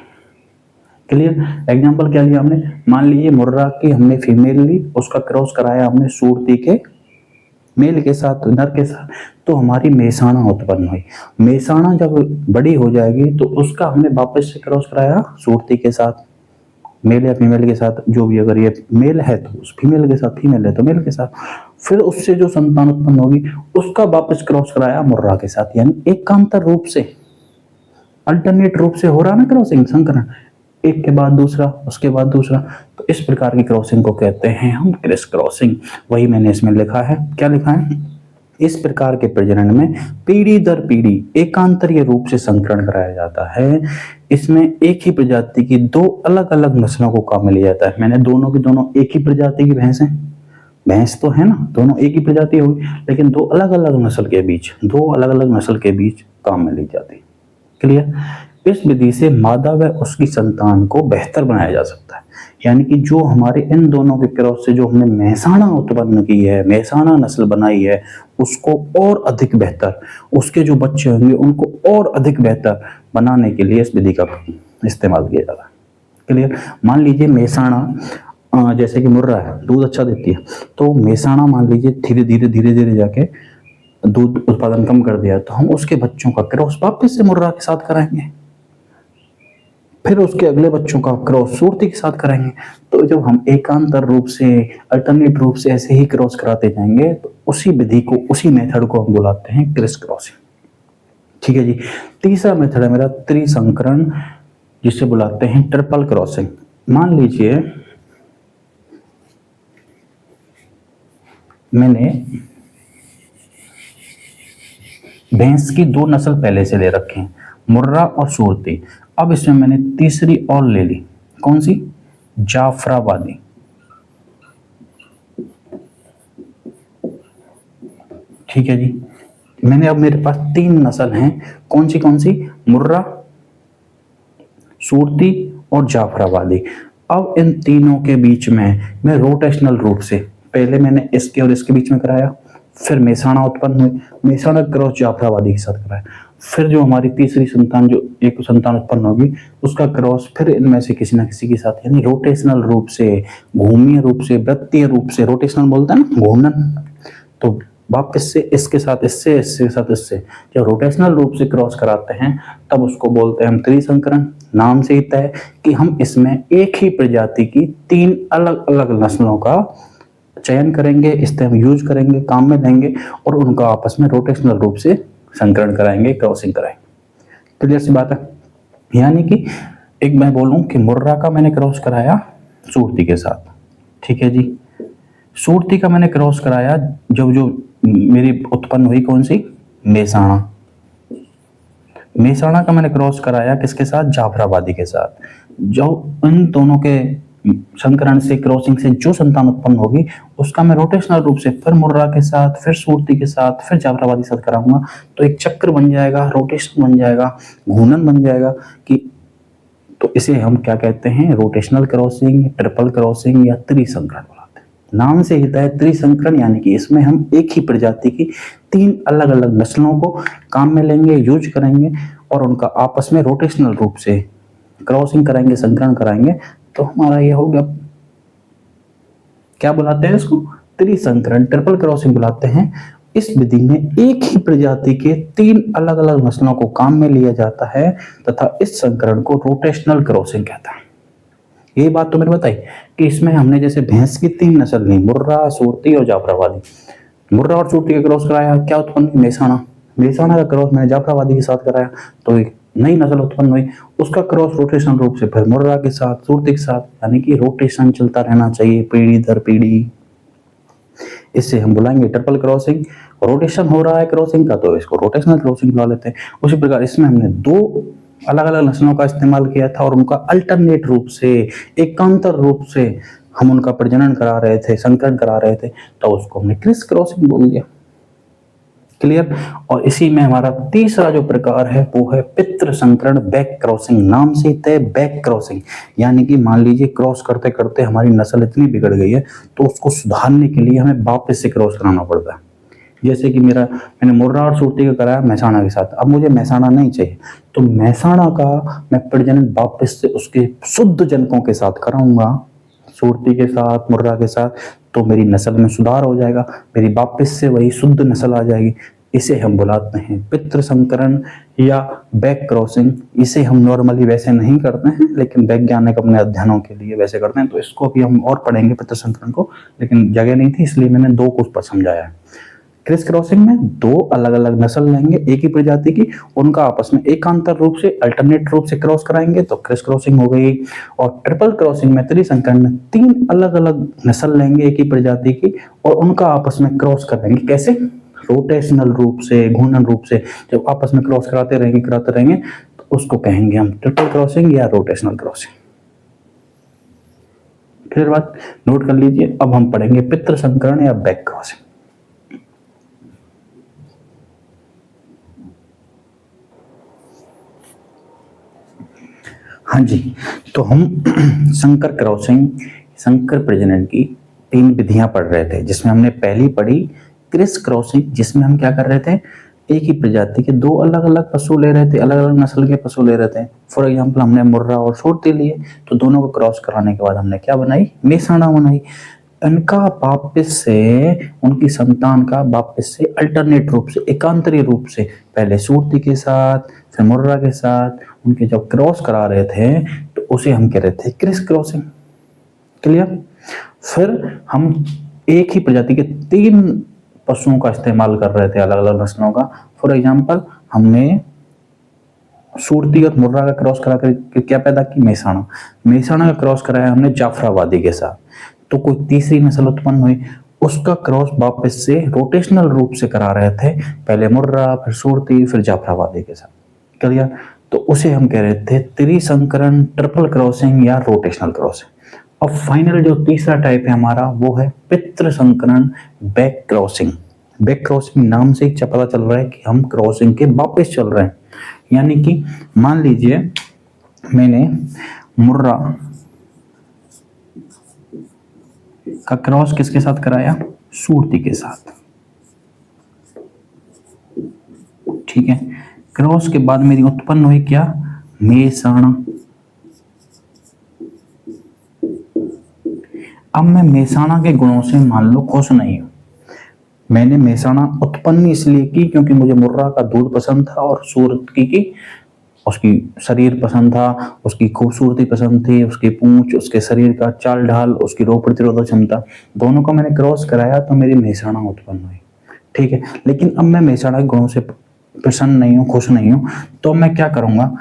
क्लियर? एग्जाम्पल क्या लिया हमने? मान लीजिए मुर्रा की हमने फीमेल ली, उसका क्रॉस कराया हमने सूरती के मेल के साथ, नर के साथ, तो हमारी मेहसाणा उत्पन्न हुई। मेहसाणा जब बड़ी हो जाएगी तो उसका हमने वापस से क्रॉस कराया सूरती के साथ, मेल या फीमेल के साथ, जो भी, अगर ये मेल है तो उस फीमेल के साथ, फीमेल है तो मेल के साथ। फिर उससे जो संतान उत्पन्न होगी उसका वापस क्रॉस कराया मुर्रा के साथ। यानी एकांतर रूप से, अल्टरनेट रूप से हो रहा ना क्रॉसिंग, संकरण, एक के बाद दूसरा, उसके बाद दूसरा। तो इस प्रकार की क्रॉसिंग को कहते हैं हम क्रिस क्रॉसिंग। वही मैंने इसमें लिखा है। क्या लिखा है? इस प्रकार के प्रजनन में पीढ़ी दर पीढ़ी एकांतरीय रूप से संकरण कराया जाता है। इसमें एक ही प्रजाति की 2 अलग अलग नस्लों को काम में लिया जाता है। मैंने दोनों की दोनों एक ही प्रजाति की भैंस हैं, भैंस तो है ना, दोनों एक ही प्रजाति होगी, लेकिन दो अलग अलग नस्ल के बीच, दो अलग अलग नस्ल के बीच काम में ली जाती है। क्लियर। इस विधि से मादा व उसकी संतान को बेहतर बनाया जा सकता है। यानी कि जो हमारे इन दोनों के क्रॉस से जो हमने मेहसाणा उत्पन्न की है, मेहसाणा नस्ल बनाई है, उसको और अधिक बेहतर, उसके जो बच्चे होंगे उनको और अधिक बेहतर बनाने के लिए इस विधि का इस्तेमाल किया जाता है। क्लियर। मान लीजिए मेहसाणा जैसे कि मुर्रा है, दूध अच्छा देती है, तो मेहसाणा मान लीजिए धीरे धीरे जाके दूध उत्पादन कम कर दिया, तो हम उसके बच्चों का क्रॉस वापस से मुर्रा के साथ कराएंगे, फिर उसके अगले बच्चों का क्रॉस सूरती के साथ कराएंगे। तो जब हम एकांतर रूप से, अल्टरनेट रूप से ऐसे ही क्रॉस कराते जाएंगे, तो उसी विधि को, उसी मेथड को हम बुलाते हैं क्रिस क्रॉसिंग। ठीक है जी। तीसरा मेथड है मेरा त्रिसंकरण, जिसे बुलाते हैं ट्रिपल क्रॉसिंग। मान लीजिए मैंने भैंस की दो नस्ल पहले से ले रखे हैं, मुर्रा और सूरती। अब इसमें मैंने तीसरी और ले ली, कौन सी? जाफराबादी। ठीक है जी। मैंने अब मेरे पास तीन नस्ल हैं, कौन सी? मुर्रा, सूरती और जाफराबादी। अब इन तीनों के बीच में मैं रोटेशनल रूप से, पहले मैंने इसके और इसके बीच में कराया, फिर मेहसाणा उत्पन्न हुई, मेहसाणा क्रॉस जाफराबादी के साथ कराया, फिर जो हमारी तीसरी संतान, जो एक संतान उत्पन्न होगी, उसका क्रॉस फिर इनमें से किसी ना किसी के साथ, यानी रोटेशनल रूप से, घूमीय रूप से, वृत्तीय रूप से, रोटेशनल बोलते हैं ना, घूर्णन, तो वापस से इसके साथ इससे, इसके साथ इससे, जब रोटेशनल रूप से क्रॉस कराते हैं तब उसको बोलते हैं हम त्रिसंकरण। नाम से ही तय कि हम इसमें एक ही प्रजाति की तीन अलग अलग नस्लों का चयन करेंगे, इससे हम यूज करेंगे, काम में लेंगे, और उनका आपस में रोटेशनल रूप से संकरण कराएंगे, क्रॉसिंग कराएंगे। क्लियर सी बात है। यानी कि एक मैं बोलूं कि मुर्रा का मैंने क्रॉस कराया सूरती के साथ, ठीक है जी। सूरती का मैंने क्रॉस कराया जब जो मेरी उत्पन्न हुई, कौन सी? मेहसाणा। मेहसाणा का मैंने क्रॉस कराया किसके साथ? जाफराबादी के साथ। जो इन दोनों के संकरण से, क्रॉसिंग से जो संतान उत्पन्न होगी, उसका मैं रोटेशनल रूप से फिर मुर्रा के साथ, फिर सूरती के साथ, फिर जाफराबादी के साथ कराऊंगा, तो एक चक्र बन जाएगा, रोटेशन बन जाएगा, घूर्णन बन जाएगा कि, तो इसे हम क्या कहते हैं? रोटेशनल क्रॉसिंग, ट्रिपल क्रॉसिंग या त्रिसंकरण बुलाते हैं। नाम से ही तय त्रिसंकरण, यानी कि इसमें हम एक ही प्रजाति की तीन अलग अलग नस्लों को काम में लेंगे, यूज करेंगे, और उनका आपस में रोटेशनल रूप से क्रॉसिंग कराएंगे, संकरण कराएंगे, तो हमारा ये हो गया, क्या बुलाते हैं इसको? त्रिसंकरण, ट्रिपल क्रॉसिंग बुलाते हैं। इस विधि में एक ही प्रजाति के तीन अलग अलग नस्लों को काम में लिया जाता है तथा इस संकरण को रोटेशनल क्रॉसिंग कहता है। ये बात तो मैंने बताई कि इसमें हमने जैसे भैंस की तीन नस्ल ली, मुर्रा, सूरती और जाफराबादी। मुर्रा और सूरती का क्रॉस कराया, क्या उत्पन्न हुई? मेहसाणा। मेहसाणा का क्रॉस मैंने जाफराबादी के साथ कराया, तो एक नई नस्ल उत्पन्न हुई, उसका क्रॉस रोटेशनल रूप से फिर मुर्रा के साथ, सूरती के साथ, यानी कि रोटेशन चलता रहना चाहिए पीढ़ी दर पीढ़ी। इससे हम बुलाएंगे ट्रिपल क्रॉसिंग। रोटेशन हो रहा है क्रॉसिंग का, तो इसको रोटेशनल क्रॉसिंग बुला लेते हैं। उसी प्रकार इसमें हमने दो अलग अलग नस्लों का इस्तेमाल किया था और उनका अल्टरनेट रूप से, एकांतर रूप से हम उनका प्रजनन करा रहे थे, संकरण करा रहे थे, तो उसको हमने क्रिस क्रॉसिंग बोल दिया। क्लियर। और इसी में हमारा तीसरा जो प्रकार है वो है पितृ संकरण, बैक क्रॉसिंग। नाम से तय बैक क्रॉसिंग, यानी कि मान लीजिए क्रॉस करते करते हमारी नस्ल इतनी बिगड़ गई है तो उसको सुधारने के लिए हमें वापस से क्रॉस कराना पड़ता है। जैसे कि मैंने मुर्रा और सूरती का कराया मेहसाणा के साथ, अब मुझे मेहसाणा नहीं चाहिए, तो मेहसाणा का मैं प्रजनन वापस से उसके शुद्ध जनकों के साथ कराऊंगा, सूरती के साथ, मुर्रा के साथ, तो मेरी नस्ल में सुधार हो जाएगा, मेरी वापस से वही शुद्ध नस्ल आ जाएगी। इसे हम बुलाते हैं पितृ संकरण या बैक क्रॉसिंग। इसे हम नॉर्मली वैसे नहीं करते हैं, लेकिन वैज्ञानिक अपने अध्ययनों के लिए वैसे करते हैं, तो इसको भी हम और पढ़ेंगे पितृ संकरण को, लेकिन जगह नहीं थी इसलिए मैंने दो को पर समझाया है। क्रिस क्रॉसिंग में दो अलग अलग नस्ल लेंगे एक ही प्रजाति की, उनका आपस में एकांतर रूप से, अल्टरनेट रूप से क्रॉस कराएंगे, तो क्रिस क्रॉसिंग हो गई। और ट्रिपल क्रॉसिंग में, त्रिसंकरण में, तीन अलग अलग नस्ल लेंगे एक ही प्रजाति की और उनका आपस में क्रॉस करेंगे। कैसे? रोटेशनल रूप से, घूर्णन रूप से। जब आपस में क्रॉस कराते रहेंगे तो उसको कहेंगे हम ट्रिपल क्रॉसिंग या रोटेशनल क्रॉसिंग। फिर बात नोट कर लीजिए। अब हम पढ़ेंगे पितृ संकरण या बैक क्रॉसिंग। हाँ जी, तो हम संकर क्रॉसिंग, संकर प्रजनन की 3 विधियां पढ़ रहे थे, जिसमें हमने पहली पढ़ी क्रिस क्रॉसिंग, जिसमें हम क्या कर रहे थे, एक ही प्रजाति के 2 अलग अलग पशु ले रहे थे, अलग अलग नस्ल के पशु ले रहे थे। फॉर एग्जाम्पल हमने मुर्रा और सुरती लिए, तो दोनों को क्रॉस कराने के बाद हमने क्या बनाई, मेसाणा बनाई। इनका वापस से, उनकी संतान का वापस से अल्टरनेट रूप से, एकांतरी रूप से, पहले सुरती के साथ फिर मुर्रा के साथ उनके जब क्रॉस करा रहे थे, तो उसे हम कह रहे थे क्रिस क्रॉसिंग। क्लियर। फिर हम एक ही प्रजाति के 3 पशुओं का इस्तेमाल कर रहे थे, अलग अलग नस्लों का। फॉर एग्जाम्पल हमने सुरती और मुर्रा का क्रॉस करा कर क्या पैदा की, मेसाणा। मेसाणा का क्रॉस कराया हमने जाफराबादी के साथ, तो कोई तीसरी नस्ल उत्पन्न हुई, उसका क्रॉस वापस से रोटेशनल रूप से करा रहे थे, पहले मुर्रा फिर सुरती फिर जाफराबादी के साथ। क्लियर। तो उसे हम कह रहे थे त्रिसंकरण, ट्रिपल क्रॉसिंग या रोटेशनल क्रॉसिंग। अब फाइनल जो तीसरा टाइप है हमारा, वो है पितृ संकरण, बैक क्रॉसिंग। बैक क्रॉसिंग नाम से ही पता चल रहा है कि हम क्रॉसिंग के वापस चल रहे हैं। यानी कि मान लीजिए मैंने मुर्रा का क्रॉस किसके साथ कराया, सुरती के साथ। ठीक है। क्रॉस के बाद मेरी उत्पन्न हुई क्या, मेसाणा। अब मैं मेसाणा के गुणों से मान लो खुश नहीं हूं। मैंने मेसाणा उत्पन्न इसलिए की क्योंकि मुझे मुर्रा का दूध पसंद था और सुरती की उसकी शरीर पसंद था, उसकी खूबसूरती पसंद थी, उसकी पूंछ, उसके शरीर का चाल ढाल, उसकी रोग प्रतिरोधक क्षमता, दोनों का मैंने क्रॉस कराया तो मेरी मेसाणा उत्पन्न हुई। ठीक है। लेकिन अब मैं मेसाणा के गुणों से प्रसन्न नहीं हूँ, खुश नहीं हूँ, तो मैं क्या करूंगा,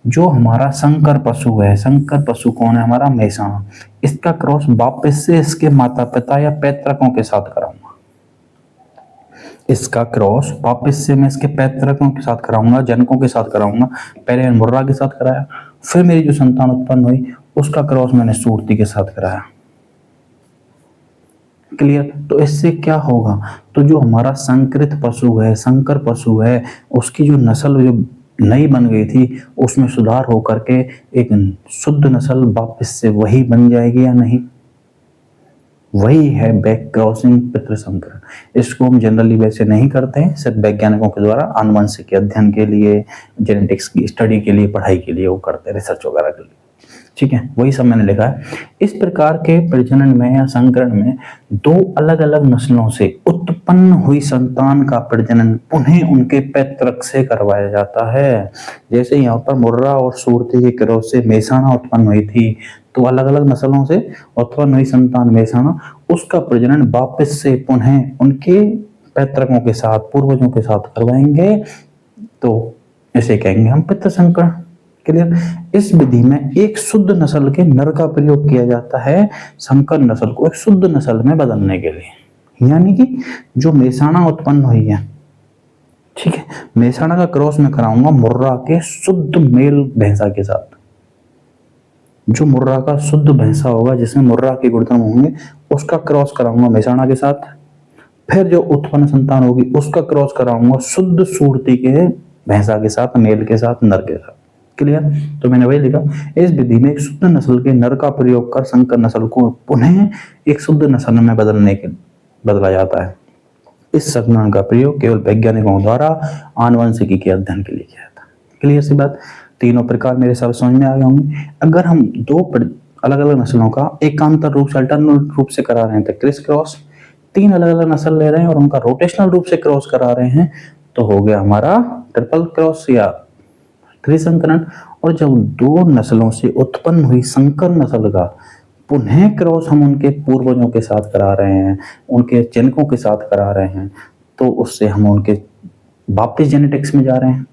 जो हमारा संकर पशु है, संकर पशु कौन है हमारा, मेसाणा, इसका क्रॉस वापस से इसके माता पिता या पैतृकों के साथ कराऊंगा। इसका क्रॉस वापस से मैं इसके पैतृकों के साथ कराऊंगा, जनकों के साथ कराऊंगा। पहले मुर्रा के साथ कराया, फिर मेरी जो संतान उत्पन्न हुई उसका क्रॉस मैंने सुरती के साथ कराया। क्लियर। तो इससे क्या होगा, तो जो हमारा संकरित पशु है, संकर पशु है, उसकी जो नस्ल जो नई बन गई थी, उसमें सुधार होकर के एक शुद्ध नस्ल वापस से वही बन जाएगी या नहीं। वही है बैक क्रॉसिंग, पितृ संकरण। इसको हम जनरली वैसे नहीं करते हैं, सिर्फ वैज्ञानिकों के द्वारा आनुवंशिक के अध्ययन के लिए, जेनेटिक्स की स्टडी के लिए, पढ़ाई के लिए वो करते हैं, रिसर्च वगैरह के लिए। ठीक है, वही सब मैंने लिखा है। इस प्रकार के प्रजनन में या संकरण में 2 अलग अलग नस्लों से उत्पन्न हुई संतान का प्रजनन पुनः उनके पैतृक से करवाया जाता है। जैसे यहाँ पर मुर्रा और सुरती के क्रॉस से मेसाणा उत्पन्न हुई थी, तो अलग अलग नस्लों से उत्पन्न हुई संतान मेसाणा, उसका प्रजनन वापस से पुनः उनके पैतृकों के साथ, पूर्वजों के साथ करवाएंगे, तो इसे कहेंगे हम पितृ संकरण। क्लियर। इस विधि में एक शुद्ध नस्ल के नर का प्रयोग किया जाता है संकर नस्ल को एक शुद्ध नस्ल में बदलने के लिए। यानी कि जो मेसाणा उत्पन्न हुई है, ठीक है, मेसाणा का क्रॉस में कराऊंगा मुर्रा के शुद्ध मेल भैंसा के साथ। जो मुर्रा का शुद्ध भैंसा होगा, जिसमें मुर्रा के गुणधर्म होंगे, उसका क्रॉस कराऊंगा मेसाणा के साथ। फिर जो उत्पन्न संतान होगी उसका क्रॉस कराऊंगा शुद्ध सुरती के भैंसा के साथ, मेल के साथ, नर के साथ। क्लियर। तो मैंने वही लिखा, इस विधि में एक शुद्ध नस्ल के नर का प्रयोग कर संकर नस्ल को पुनः एक शुद्ध नस्ल में बदला जाता है। इस संकरण का प्रयोग केवल वैज्ञानिकों द्वारा आनुवंशिकी के अध्ययन के लिए किया जाता है। क्लियर सी बात। तीनों प्रकार मेरे सब समझ में आ गए होंगे। अगर हम 2 अलग अलग नस्लों का एकांतर रूप से, अल्टरनेट रूप से करा रहे हैं तो क्रिस क्रॉस, 3 अलग अलग नस्ल ले रहे हैं और उनका रोटेशनल रूप से क्रॉस करा रहे हैं, तो हो गया हमारा ट्रिपल क्रॉस या त्रिसंकरण। और जब 2 नस्लों से उत्पन्न हुई संकर नस्ल का पुनः क्रॉस हम उनके पूर्वजों के साथ करा रहे हैं, उनके जनकों के साथ करा रहे हैं, तो उससे हम उनके वापस जेनेटिक्स में जा रहे हैं,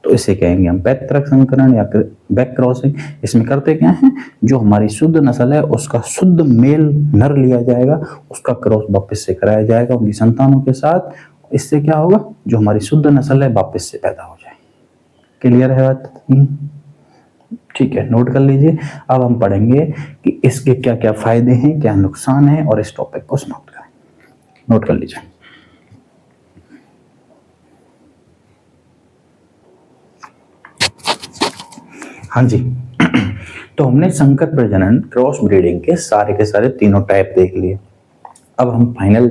तो इसे कहेंगे हम पैतृक संकरण या बैक क्रॉसिंग। इसमें करते क्या है, जो हमारी शुद्ध नस्ल है उसका शुद्ध मेल नर लिया जाएगा, उसका क्रॉस वापस से कराया जाएगा उनकी संतानों के साथ। इससे क्या होगा, जो हमारी शुद्ध नस्ल है वापस से पैदा हो जाए। क्लियर है बात? ठीक है, नोट कर लीजिए। अब हम पढ़ेंगे कि इसके क्या क्या फायदे हैं, क्या नुकसान है, और इस टॉपिक को समाप्त करें। नोट कर लीजिए। हाँ जी, तो हमने संकर प्रजनन क्रॉस ब्रीडिंग के सारे तीनों टाइप देख लिए। अब हम फाइनल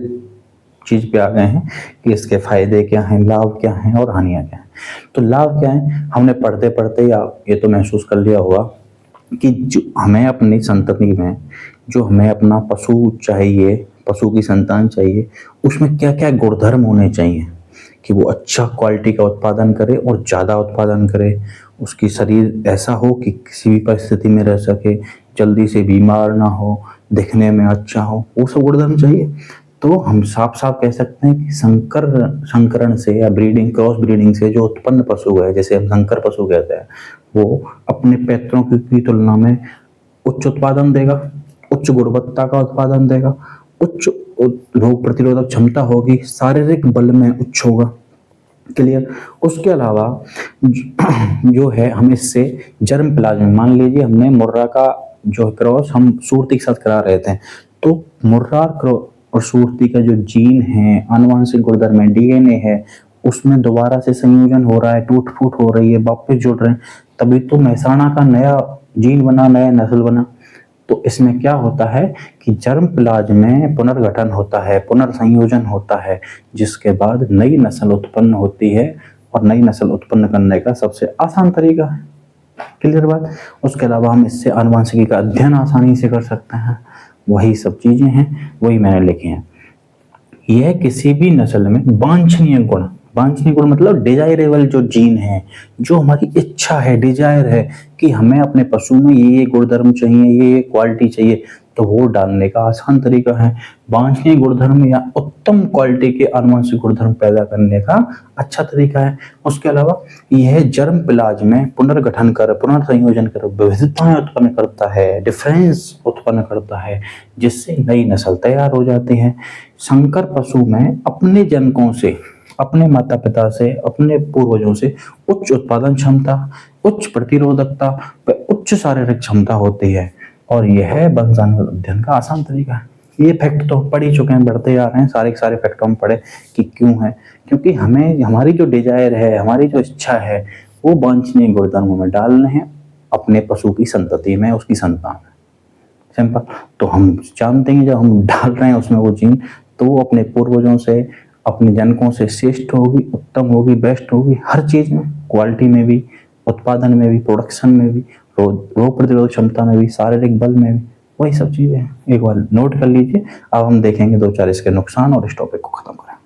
चीज पे आ गए हैं कि इसके फायदे क्या हैं, लाभ क्या हैं और हानियां क्या हैं। तो लाभ क्या है, हमने पढ़ते पढ़ते या ये तो महसूस कर लिया होगा कि जो हमें अपनी संतति में, जो हमें अपना पशु चाहिए, पशु की संतान चाहिए, उसमें क्या क्या गुणधर्म होने चाहिए कि वो अच्छा क्वालिटी का उत्पादन करे और ज़्यादा उत्पादन करे, उसकी शरीर ऐसा हो कि किसी भी परिस्थिति में रह सके, जल्दी से बीमार ना हो, दिखने में अच्छा हो, वो सब गुणधर्म चाहिए। तो हम साफ साफ कह सकते हैं कि संकरण से या ब्रीडिंग, क्रॉस ब्रीडिंग से जो उत्पन्न पशु है, जैसे हम संकर पशु कहते हैं, वो अपने पैतरों की तुलना में उच्च उत्पादन देगा, उच्च गुणवत्ता का उत्पादन देगा, उच्च रोग प्रतिरोधक क्षमता होगी, शारीरिक बल में उच्च होगा। क्लियर। उसके अलावा जो है हम इससे जर्म प्लाज्मा, मान लीजिए हमने मुर्रा का जो क्रॉस हम सूरती के साथ करा रहे थे, तो मुर्रा और सूरती का जो जीन है, आनुवंशिक गुणधर्म है, डीएनए है, उसमें दोबारा से संयोजन हो रहा है, टूट फूट हो रही है, वापस जुड़ रहे हैं, तभी तो मेहसाणा का नया जीन बना, नया नस्ल बना। तो इसमें क्या होता है कि जर्म प्लाज्म में पुनर्गठन होता है, पुनर्संयोजन होता है, जिसके बाद नई नस्ल उत्पन्न होती है, और नई नस्ल उत्पन्न करने का सबसे आसान तरीका है। क्लियर बात। उसके अलावा हम इससे आनुवंशिकी का अध्ययन आसानी से कर सकते हैं। वही सब चीजें हैं, वही मैंने लिखी हैं। यह किसी भी नस्ल में वांछनीय गुण, वांछनीय गुण मतलब डिजायरेबल जो जीन है, जो हमारी इच्छा है, डिजायर है कि हमें अपने पशु में ये गुणधर्म चाहिए, ये क्वालिटी चाहिए, तो वो डालने का आसान तरीका है। वांछनीय गुणधर्म या उत्तम क्वालिटी के आनुवंशिक गुणधर्म पैदा करने का अच्छा तरीका है। उसके अलावा यह जर्म प्लाज्म में पुनर्गठन कर, पुनर्संयोजन कर विविधताएं उत्पन्न करता है, डिफरेंस उत्पन्न करता है, जिससे नई नस्ल तैयार हो जाती है। संकर पशु में अपने जनकों से, अपने माता पिता से, अपने पूर्वजों से उच्च उत्पादन क्षमता, उच्च प्रतिरोधकता व उच्च शारीरिक क्षमता होती है, और यह वंशानुगत अध्ययन का आसान तरीका है। ये फैक्ट तो पढ़ ही चुके हैं, बढ़ते जा रहे हैं, सारे के सारे फैक्ट हम पढ़े कि क्यों है, क्योंकि हमें हमारी जो डिजायर है, हमारी जो इच्छा है, वो वांछनीय गुणधर्मों में डालने हैं अपने पशु की संतति में, उसकी संतान में। सिंपल। तो हम जानते हैं जब हम डाल रहे हैं उसमें वो जीन, तो वो अपने पूर्वजों से, अपने जनकों से श्रेष्ठ होगी, उत्तम होगी, बेस्ट होगी, हर चीज में, क्वालिटी में भी, उत्पादन में भी, प्रोडक्शन में भी, रोग प्रतिरोधक क्षमता में भी, शारीरिक बल में भी, वही सब चीजें हैं। एक बार नोट कर लीजिए। अब हम देखेंगे दो चार इसके नुकसान और इस टॉपिक को खत्म करें।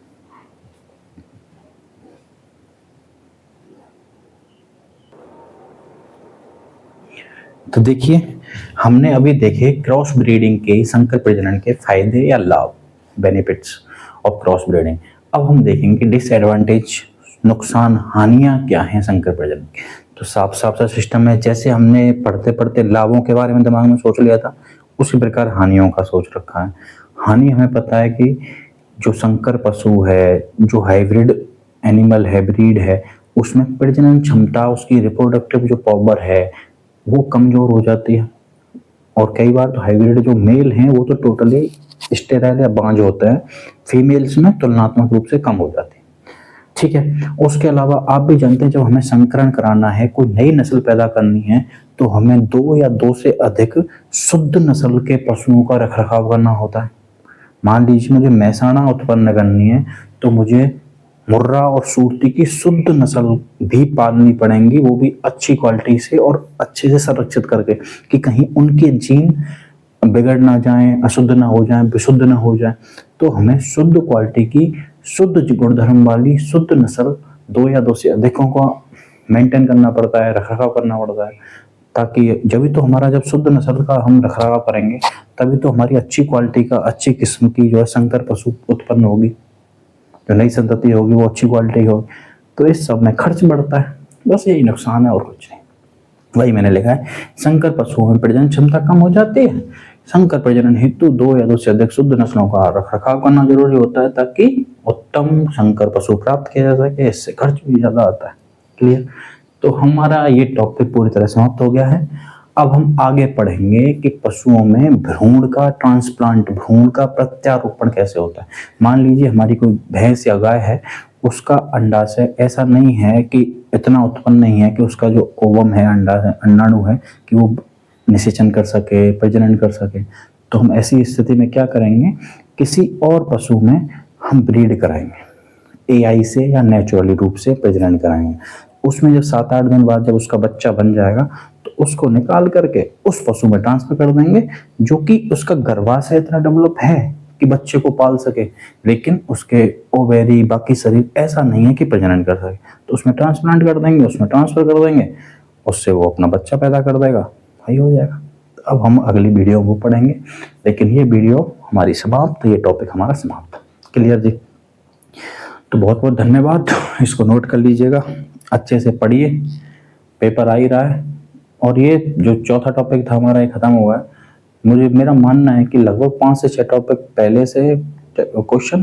तो देखिए, हमने अभी देखे क्रॉस ब्रीडिंग के, संकर प्रजनन के फायदे या लाभ, बेनिफिट्स ऑफ क्रॉस ब्रीडिंग। अब हम देखेंगे डिसएडवांटेज, नुकसान, हानियां क्या हैं संकर प्रजनन की। तो साफ साफ सा सिस्टम है, जैसे हमने पढ़ते पढ़ते लाभों के बारे में दिमाग में सोच लिया था, उसी प्रकार हानियों का सोच रखा है। हानि हमें पता है कि जो संकर पशु है, जो हाइब्रिड एनिमल है, ब्रीड है, उसमें प्रजनन क्षमता, उसकी रिप्रोडक्टिव जो पावर है, वो कमजोर हो जाती है। और कई बार तो हाइब्रिड जो मेल हैं वो तो टोटली स्टेराइल या बांझ होते हैं, फीमेल्स में तुलनात्मक रूप से कम हो जाती है। ठीक है। उसके अलावा आप भी जानते हैं, जब हमें संकरण कराना है, कोई नई नस्ल पैदा करनी है, तो हमें 2 या 2 से अधिक शुद्ध नस्ल के पशुओं का रखरखाव करना होता है। मान लीजिए मुझे मेहसाणा उत्पन्न करनी है, तो मुझे मुर्रा और सूरती की शुद्ध नस्ल भी पालनी पड़ेंगी, वो भी अच्छी क्वालिटी से और अच्छे से संरक्षित करके, कि कहीं उनके जीन बिगड़ ना जाएं, अशुद्ध ना हो जाएं, विशुद्ध ना हो जाएं। तो हमें शुद्ध क्वालिटी की, शुद्ध गुणधर्म वाली शुद्ध नस्ल 2 या 2 से अधिकों का मेंटेन करना पड़ता है, रखरखाव करना पड़ता है, ताकि जब भी तो हमारा, जब शुद्ध नस्ल का हम रखरखाव करेंगे, तभी तो हमारी अच्छी क्वालिटी का, अच्छी किस्म की जो है संकर पशु उत्पन्न होगी, जो नई संतति होगी वो अच्छी क्वालिटी होगी। तो इस सब में खर्च बढ़ता है, बस यही नुकसान है और कुछ नहीं। वही मैंने लिखा है, संकर पशुओं में प्रजनन क्षमता कम हो जाती है। संकर प्रजनन हेतु 2 या 2 से अधिक शुद्ध नस्लों का रखरखाव करना जरूरी होता है, ताकि उत्तम संकर पशु प्राप्त किया जा सके। इससे खर्च भी ज्यादा आता है। क्लियर। तो हमारा ये टॉपिक पूरी तरह समाप्त हो गया है। अब हम आगे पढ़ेंगे कि पशुओं में भ्रूण का ट्रांसप्लांट, भ्रूण का प्रत्यारोपण कैसे होता है। मान लीजिए हमारी कोई भैंस या गाय है, उसका अंडाशय ऐसा नहीं है कि इतना उत्पन्न नहीं है कि उसका जो ओवम है, अंडाणु है, कि वो निषेचन कर सके, प्रजनन कर सके। तो हम ऐसी स्थिति में क्या करेंगे, किसी और पशु में हम ब्रीड कराएंगे, एआई से या नेचुरली रूप से प्रजनन कराएंगे। उसमें जब 7-8 दिन बाद जब उसका बच्चा बन जाएगा तो उसको निकाल करके उस पशु में ट्रांसफर कर देंगे, जो कि उसका गर्भाशय इतना डेवलप है कि बच्चे को पाल सके, लेकिन उसके ओवेरी, बाकी शरीर ऐसा नहीं है कि प्रजनन कर सके। तो उसमें ट्रांसप्लांट कर देंगे, उसमें ट्रांसफर कर देंगे, उससे वो अपना बच्चा पैदा कर देगा, भाई हो जाएगा। तो अब हम अगली वीडियो को पढ़ेंगे, लेकिन ये वीडियो हमारी समाप्त, ये टॉपिक हमारा समाप्त। क्लियर जी? तो बहुत बहुत धन्यवाद, इसको नोट कर लीजिएगा, अच्छे से पढ़िए, पेपर आ ही रहा है। और ये जो चौथा टॉपिक था हमारा, ये खत्म हुआ है। मेरा मानना है कि लगभग 5 से 6 टॉपिक पहले से क्वेश्चन,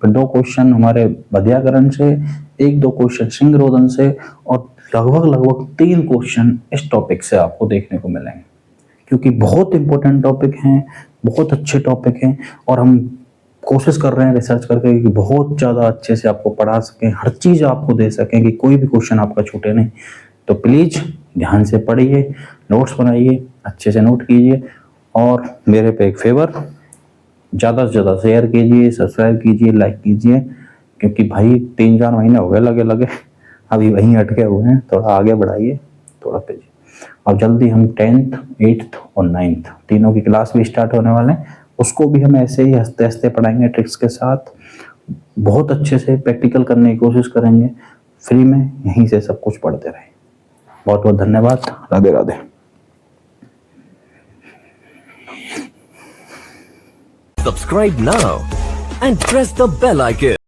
फिर 2 क्वेश्चन हमारे व्याकरण से, 1-2 क्वेश्चन सिंहरोधन से, और लगभग 3 क्वेश्चन इस टॉपिक से आपको देखने को मिलेंगे, क्योंकि बहुत इंपॉर्टेंट टॉपिक हैं, बहुत अच्छे टॉपिक हैं, और हम कोशिश कर रहे हैं रिसर्च करके कि बहुत ज़्यादा अच्छे से आपको पढ़ा सकें, हर चीज़ आपको दे सकें, कि कोई भी क्वेश्चन आपका छूटे नहीं। तो प्लीज़ ध्यान से पढ़िए, नोट्स बनाइए, अच्छे से नोट कीजिए, और मेरे पे एक फेवर, ज़्यादा से ज़्यादा शेयर कीजिए, सब्सक्राइब कीजिए, लाइक कीजिए, क्योंकि भाई 3-4 महीने हो गए लगे अभी वहीं अटके हुए हैं। थोड़ा आगे बढ़ाइए, थोड़ा कीजिए। और जल्दी हम 10th, 8th और 9th तीनों की क्लास भी स्टार्ट होने वाले हैं। उसको भी हम ऐसे ही हंसते हंसते पढ़ाएंगे, ट्रिक्स के साथ, बहुत अच्छे से प्रैक्टिकल करने की कोशिश करेंगे, फ्री में, यहीं से सब कुछ पढ़ते रहें। बहुत बहुत धन्यवाद, Radhe Radhe. Subscribe now and press the bell icon.